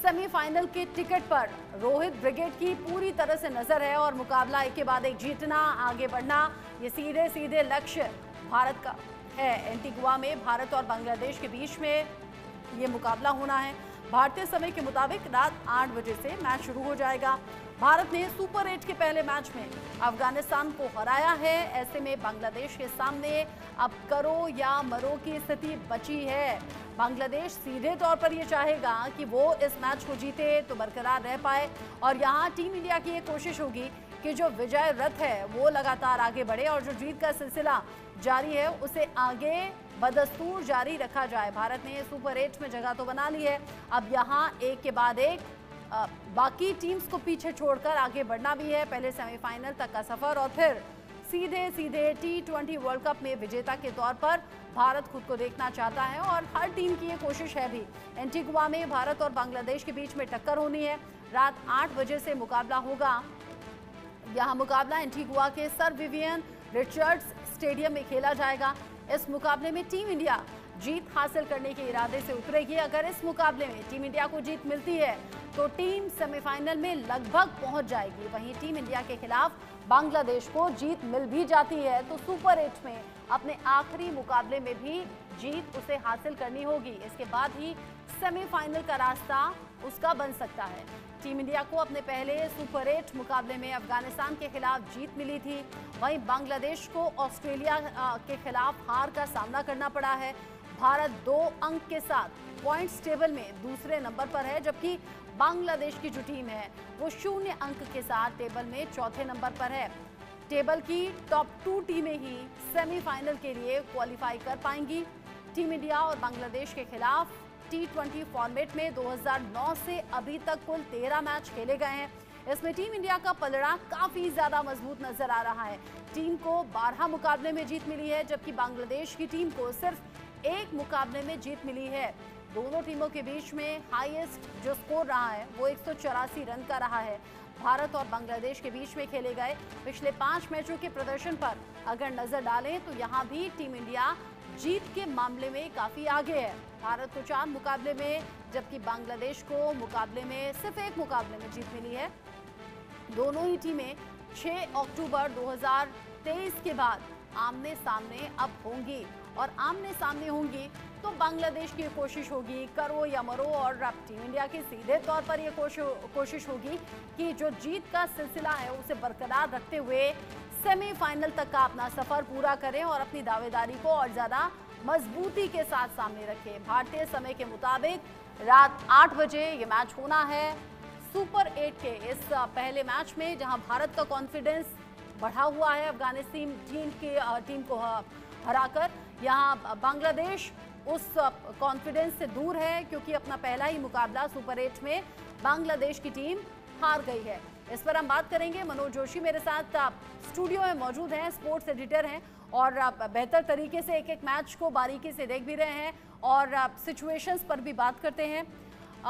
Semifinal के ticket पर Rohit brigade की पूरी तरह से नजर है और मुकाबला एक के बाद एक जीतना, आगे बढ़ना, ये सीधे सीधे लक्ष्य भारत का है। एंटीगुआ में भारत और बांग्लादेश के बीच में ये मुकाबला होना है। भारतीय समय के मुताबिक रात 8 बजे से मैच शुरू हो जाएगा। भारत ने सुपर 8 के पहले मैच में अफगानिस्तान को हराया है। ऐसे में बांग्लादेश के सामने अब करो या मरो की स्थिति बची है। बांग्लादेश सीधे तौर पर यह चाहेगा कि वो इस मैच को जीते तो बरकरार रह पाए, और यहाँ टीम इंडिया की ये कोशिश होगी कि जो विजय रथ है वो लगातार आगे बढ़े और जो जीत का सिलसिला जारी है उसे आगे बदस्तूर जारी रखा जाए। भारत ने सुपर 8 में जगह तो बना ली है, अब यहाँ एक के बाद एक बाकी टीम्स को पीछे छोड़कर आगे बढ़ना भी है। पहले सेमीफाइनल तक का सफर और फिर सीधे सीधे T20 वर्ल्ड कप में विजेता के तौर पर भारत खुद को देखना चाहता है और हर टीम की ये कोशिश है भी। एंटीगुआ में भारत और बांग्लादेश के बीच में टक्कर होनी है। रात 8 बजे से मुकाबला होगा। यह मुकाबला एंटीगुआ के सर विवियन रिचर्ड्स स्टेडियम में खेला जाएगा। इस मुकाबले में टीम इंडिया जीत हासिल करने के इरादे से उतरेगी। अगर इस मुकाबले में टीम इंडिया को जीत मिलती है तो टीम सेमीफाइनल में लगभग पहुंच जाएगी। वहीं टीम इंडिया के खिलाफ बांग्लादेश को जीत मिल भी जाती है तो सुपर 8 में अपने आखिरी मुकाबले में भी जीत उसे हासिल करनी होगी। इसके बाद ही सेमीफाइनल का रास्ता उसका बन सकता है। टीम इंडिया को अपने पहले सुपर 8 मुकाबले में अफगानिस्तान के खिलाफ जीत मिली थी। वहीं बांग्लादेश को ऑस्ट्रेलिया के खिलाफ हार का सामना करना पड़ा है। भारत 2 अंक के साथ पॉइंट्स टेबल में दूसरे नंबर पर है, जबकि बांग्लादेश की जो टीम है वो 0 अंक के साथ टेबल में चौथे नंबर पर है। टेबल की टॉप 2 टीमें ही सेमीफाइनल के लिए क्वालिफाई कर पाएंगी। टीम इंडिया और बांग्लादेश के खिलाफ T20 फॉर्मेट में 2009 से अभी तक कुल 13 मैच खेले गए हैं। इसमें टीम इंडिया का पलड़ा काफी ज्यादा मजबूत नजर आ रहा है। टीम को 12 मुकाबले में जीत मिली है, जबकि बांग्लादेश की टीम को सिर्फ 1 मुकाबले में जीत मिली है। दोनों टीमों के बीच में हाईएस्ट जो स्कोर रहा है वो 184 रन का रहा है। भारत और बांग्लादेश के बीच में खेले गए पिछले 5 मैचों के प्रदर्शन पर अगर नजर डालें तो यहाँ भी टीम इंडिया जीत के मामले में काफी आगे है। भारत को 4 मुकाबले में, जबकि बांग्लादेश को मुकाबले में सिर्फ 1 मुकाबले में जीत मिली है। दोनों ही टीमें 6 अक्टूबर 2023 के बाद आमने सामने अब होंगी, और आमने सामने होंगी तो बांग्लादेश की कोशिश होगी करो या मरो, और टीम इंडिया की सीधे तौर पर यह कोशिश होगी कि जो जीत का सिलसिला है उसे बरकरार रखते हुए सेमीफाइनल तक का अपना सफर पूरा करें और अपनी दावेदारी को और ज्यादा मजबूती के साथ सामने रखें। भारतीय समय के मुताबिक रात 8 बजे ये मैच होना है। सुपर 8 के इस पहले मैच में जहां भारत का कॉन्फिडेंस बढ़ा हुआ है अफगानिस्तान टीम को हराकर, यहाँ बांग्लादेश उस कॉन्फिडेंस से दूर है क्योंकि अपना पहला ही मुकाबला सुपर 8 में बांग्लादेश की टीम हार गई है। इस पर हम बात करेंगे। मनोज जोशी मेरे साथ स्टूडियो में मौजूद हैं, स्पोर्ट्स एडिटर हैं और बेहतर तरीके से एक एक मैच को बारीकी से देख भी रहे हैं और सिचुएशंस पर भी बात करते हैं।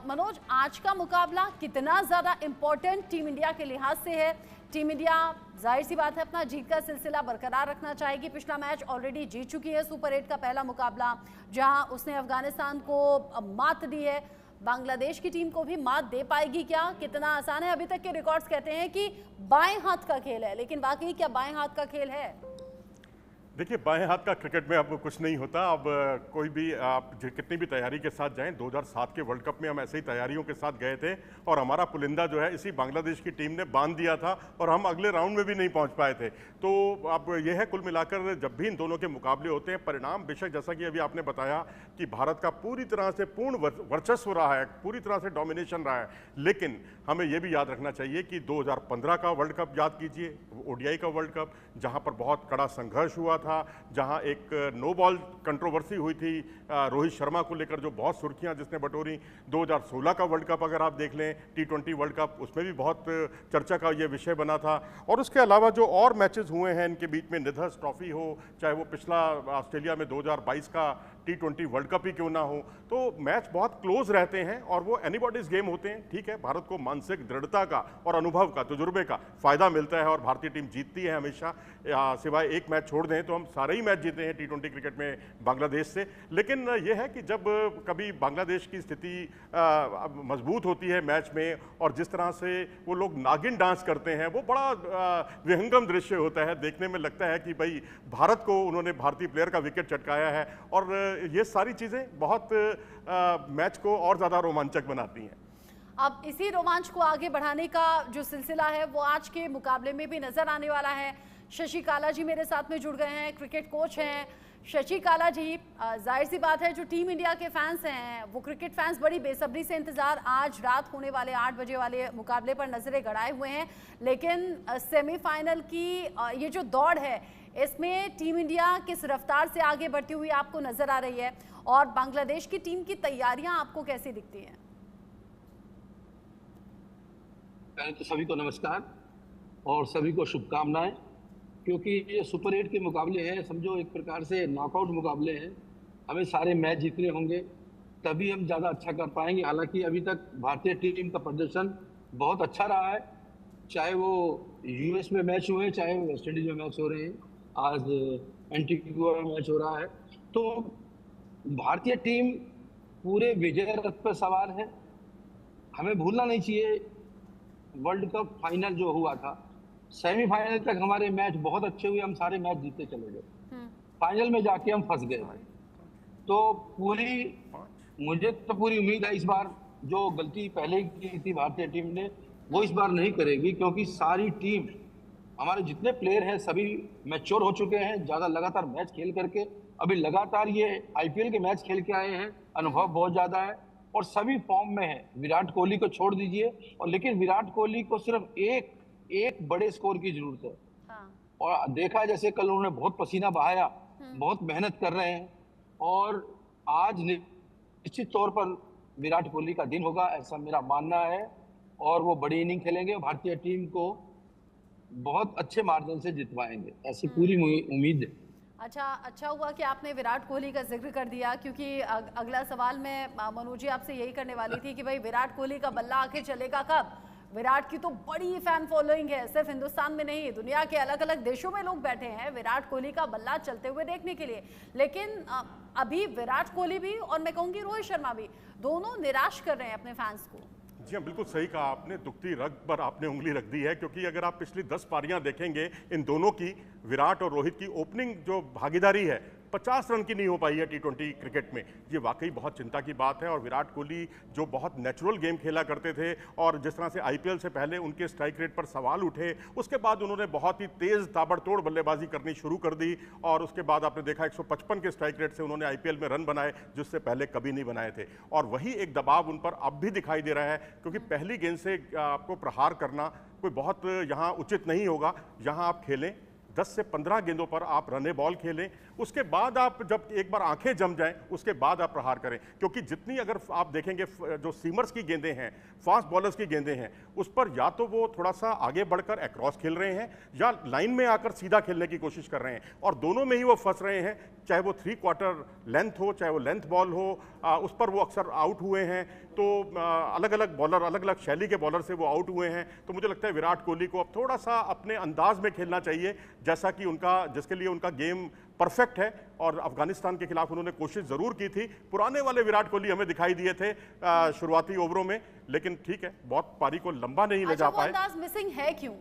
मनोज, आज का मुकाबला कितना ज़्यादा इम्पोर्टेंट टीम इंडिया के लिहाज से है? टीम इंडिया जाहिर सी बात है अपना जीत का सिलसिला बरकरार रखना चाहेगी। पिछला मैच ऑलरेडी जीत चुकी है, सुपर 8 का पहला मुकाबला जहां उसने अफगानिस्तान को मात दी है। बांग्लादेश की टीम को भी मात दे पाएगी क्या? कितना आसान है? अभी तक के रिकॉर्ड्स कहते हैं कि बाएं हाथ का खेल है, लेकिन बाकी क्या बाएं हाथ का खेल है? देखिए, बाएं हाथ का क्रिकेट में अब कुछ नहीं होता। अब कोई भी आप कितनी भी तैयारी के साथ जाएं, 2007 के वर्ल्ड कप में हम ऐसे ही तैयारियों के साथ गए थे और हमारा पुलिंदा जो है इसी बांग्लादेश की टीम ने बांध दिया था और हम अगले राउंड में भी नहीं पहुंच पाए थे। तो अब यह है, कुल मिलाकर जब भी इन दोनों के मुकाबले होते हैं, परिणाम बेशक जैसा कि अभी आपने बताया कि भारत का पूरी तरह से पूर्ण वर्चस्व रहा है, पूरी तरह से डोमिनेशन रहा है, लेकिन हमें यह भी याद रखना चाहिए कि 2015 का वर्ल्ड कप याद कीजिए, ODI का वर्ल्ड कप, जहाँ पर बहुत कड़ा संघर्ष हुआ था, जहां एक नो बॉल कंट्रोवर्सी हुई थी रोहित शर्मा को लेकर, जो बहुत सुर्खियां जिसने बटोरी। 2016 का वर्ल्ड कप अगर आप देख लें, T20 वर्ल्ड कप, उसमें भी बहुत चर्चा का ये विषय बना था। और उसके अलावा जो और मैचेस हुए हैं इनके बीच में, निधस ट्रॉफी हो, चाहे वो पिछला ऑस्ट्रेलिया में 2022 का T20 वर्ल्ड कप ही क्यों ना हो, तो मैच बहुत क्लोज रहते हैं और वो एनीबॉडीज गेम होते हैं। ठीक है, भारत को मानसिक दृढ़ता का और अनुभव का, तजुर्बे का फायदा मिलता है और भारतीय टीम जीतती है हमेशा। सिवाय एक मैच छोड़ दें तो हम सारे ही मैच जीते हैं T20 क्रिकेट में बांग्लादेश से। लेकिन यह है कि जब कभी बांग्लादेश की स्थिति मजबूत होती है मैच में और जिस तरह से वो लोग नागिन डांस करते हैं, वो बड़ा विहंगम दृश्य होता है। देखने में लगता है कि भाई भारत को उन्होंने भारतीय प्लेयर का विकेट चटकाया है और ये सारी चीज़ें बहुत मैच को और ज़्यादा रोमांचक बनाती हैं। अब इसी रोमांच को आगे बढ़ाने का जो सिलसिला है वो आज के मुकाबले में भी नजर आने वाला है। शशि काला जी मेरे साथ में जुड़ गए हैं, क्रिकेट कोच हैं। शशि काला जी, जाहिर सी बात है जो टीम इंडिया के फैंस हैं वो क्रिकेट फैंस बड़ी बेसब्री से इंतजार आज रात होने वाले 8 बजे वाले मुकाबले पर नजरें गड़ाए हुए हैं। लेकिन सेमीफाइनल की ये जो दौड़ है इसमें टीम इंडिया किस रफ्तार से आगे बढ़ती हुई आपको नजर आ रही है और बांग्लादेश की टीम की तैयारियां आपको कैसी दिखती हैं? पहले तो सभी को नमस्कार और सभी को शुभकामनाएं, क्योंकि ये सुपर 8 के मुकाबले हैं, समझो एक प्रकार से नॉकआउट मुकाबले हैं। हमें सारे मैच जीतने होंगे तभी हम ज़्यादा अच्छा कर पाएंगे। हालांकि अभी तक भारतीय टीम का प्रदर्शन बहुत अच्छा रहा है, चाहे वो यूएस में मैच हुए, चाहे वो वेस्ट इंडीज में मैच हो रहे हैं, आज एंटीगुआ में मैच हो रहा है। तो भारतीय टीम पूरे विजय रथ पर सवार है। हमें भूलना नहीं चाहिए वर्ल्ड कप फाइनल जो हुआ था, सेमीफाइनल तक हमारे मैच बहुत अच्छे हुए, हम सारे मैच जीतते चले गए, फाइनल में जाके हम फंस गए। तो मुझे तो पूरी उम्मीद है इस बार जो गलती पहले की थी भारतीय टीम ने वो इस बार नहीं करेगी, क्योंकि सारी टीम, हमारे जितने प्लेयर हैं सभी मैच्योर हो चुके हैं, ज्यादा लगातार मैच खेल करके अभी लगातार ये आईपीएल के मैच खेल के आए हैं, अनुभव बहुत ज्यादा है और सभी फॉर्म में है। विराट कोहली को छोड़ दीजिए, और लेकिन विराट कोहली को सिर्फ एक बड़े स्कोर की जरूरत है। हाँ। और देखा जैसे कल उन्होंने बहुत पसीना बहाया, बहुत मेहनत कर रहे हैं और आज निश्चित तौर पर विराट कोहली का दिन होगा, ऐसा मेरा मानना है और वो बड़ी इनिंग खेलेंगे, भारतीय टीम को बहुत अच्छे मार्जिन से जितवाएंगे, ऐसी पूरी उम्मीद है। अच्छा हुआ कि आपने विराट कोहली का जिक्र कर दिया, क्योंकि अगला सवाल मैं मनोज जी आपसे यही करने वाली थी कि भाई विराट कोहली का बल्ला आखिर चलेगा कब? विराट की तो बड़ी फैन फॉलोइंग है, सिर्फ हिंदुस्तान में नहीं दुनिया के अलग अलग देशों में लोग बैठे हैं विराट कोहली का बल्ला चलते हुए देखने के लिए। लेकिन अभी विराट कोहली भी और मैं कहूँगी रोहित शर्मा भी दोनों निराश कर रहे हैं अपने फैंस को। जी हाँ, बिल्कुल सही कहा आपने, दुखती रग पर आपने उंगली रख दी है, क्योंकि अगर आप पिछली 10 पारियां देखेंगे इन दोनों की, विराट और रोहित की ओपनिंग जो भागीदारी है 50 रन की नहीं हो पाई है T20 क्रिकेट में। ये वाकई बहुत चिंता की बात है। और विराट कोहली जो बहुत नेचुरल गेम खेला करते थे और जिस तरह से आईपीएल से पहले उनके स्ट्राइक रेट पर सवाल उठे, उसके बाद उन्होंने बहुत ही तेज ताबड़तोड़ बल्लेबाजी करनी शुरू कर दी और उसके बाद आपने देखा 155 के स्ट्राइक रेट से उन्होंने आईपीएल में रन बनाए, जिससे पहले कभी नहीं बनाए थे। और वही एक दबाव उन पर अब भी दिखाई दे रहा है, क्योंकि पहली गेंद से आपको प्रहार करना कोई बहुत यहाँ उचित नहीं होगा। यहाँ आप खेलें 10 से 15 गेंदों पर आप रने बॉल खेलें, उसके बाद आप जब एक बार आंखें जम जाएं उसके बाद आप प्रहार करें। क्योंकि जितनी अगर आप देखेंगे जो सीमर्स की गेंदें हैं, फास्ट बॉलर्स की गेंदें हैं, उस पर या तो वो थोड़ा सा आगे बढ़कर अक्रॉस खेल रहे हैं या लाइन में आकर सीधा खेलने की कोशिश कर रहे हैं, और दोनों में ही वो फंस रहे हैं। चाहे वो 3/4 लेंथ हो, चाहे वो लेंथ बॉल हो, उस पर वो अक्सर आउट हुए हैं। तो अलग अलग बॉलर, अलग अलग शैली के बॉलर से वो आउट हुए हैं। तो मुझे लगता है विराट कोहली को अब थोड़ा सा अपने अंदाज में खेलना चाहिए, जैसा कि जिसके लिए उनका गेम परफेक्ट है। और अफगानिस्तान के खिलाफ उन्होंने कोशिश जरूर की थी, पुराने वाले विराट कोहली हमें दिखाई दिए थे शुरुआती ओवरों में, लेकिन ठीक है बहुत पारी को लंबा नहीं ले जा पाए। अंदाज मिसिंग है क्यों?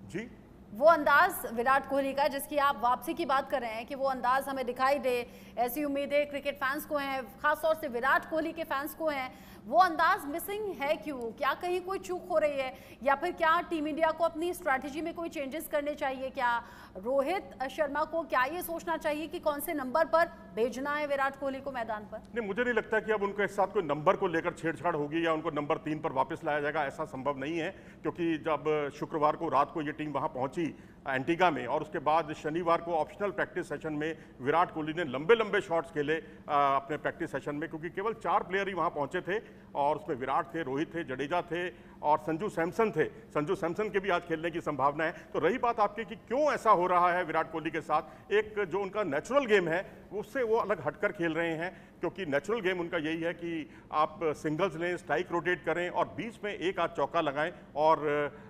जी, वो अंदाज विराट कोहली का जिसकी आप वापसी की बात कर रहे हैं कि वो अंदाज हमें दिखाई दे, ऐसी उम्मीदें क्रिकेट फैंस को हैं, खासतौर से विराट कोहली के फैंस को हैं, वो अंदाज मिसिंग है क्यों? क्या कहीं कोई चूक हो रही है, या फिर क्या टीम इंडिया को अपनी स्ट्रैटेजी में कोई चेंजेस करने चाहिए? क्या रोहित शर्मा को क्या ये सोचना चाहिए कि कौन से नंबर पर भेजना है विराट कोहली को मैदान पर? नहीं, मुझे नहीं लगता कि अब उनके साथ कोई नंबर को लेकर छेड़छाड़ होगी या उनको नंबर 3 पर वापस लाया जाएगा, ऐसा संभव नहीं है। क्योंकि जब शुक्रवार को रात को ये टीम वहां पहुंची एंटीगा में, और उसके बाद शनिवार को ऑप्शनल प्रैक्टिस सेशन में विराट कोहली ने लंबे लंबे शॉट्स खेले अपने प्रैक्टिस सेशन में, क्योंकि केवल 4 प्लेयर ही वहां पहुंचे थे और उसमें विराट थे, रोहित थे, जडेजा थे और संजू सैमसन थे। संजू सैमसन के भी आज खेलने की संभावना है। तो रही बात आपकी कि क्यों ऐसा हो रहा है विराट कोहली के साथ, एक जो उनका नेचुरल गेम है उससे वो अलग हटकर खेल रहे हैं, क्योंकि नेचुरल गेम उनका यही है कि आप सिंगल्स लें, स्ट्राइक रोटेट करें और बीच में एक आध चौका लगाएं और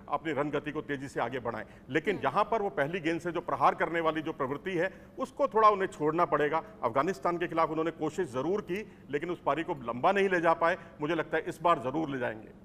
अपनी रन गति को तेजी से आगे बढ़ाएं। लेकिन यहां पर वो पहली गेंद से जो प्रहार करने वाली जो प्रवृत्ति है उसको थोड़ा उन्हें छोड़ना पड़ेगा। अफगानिस्तान के खिलाफ उन्होंने कोशिश जरूर की लेकिन उस पारी को लंबा नहीं ले जा पाए, मुझे लगता है इस बार जरूर ले जाएंगे।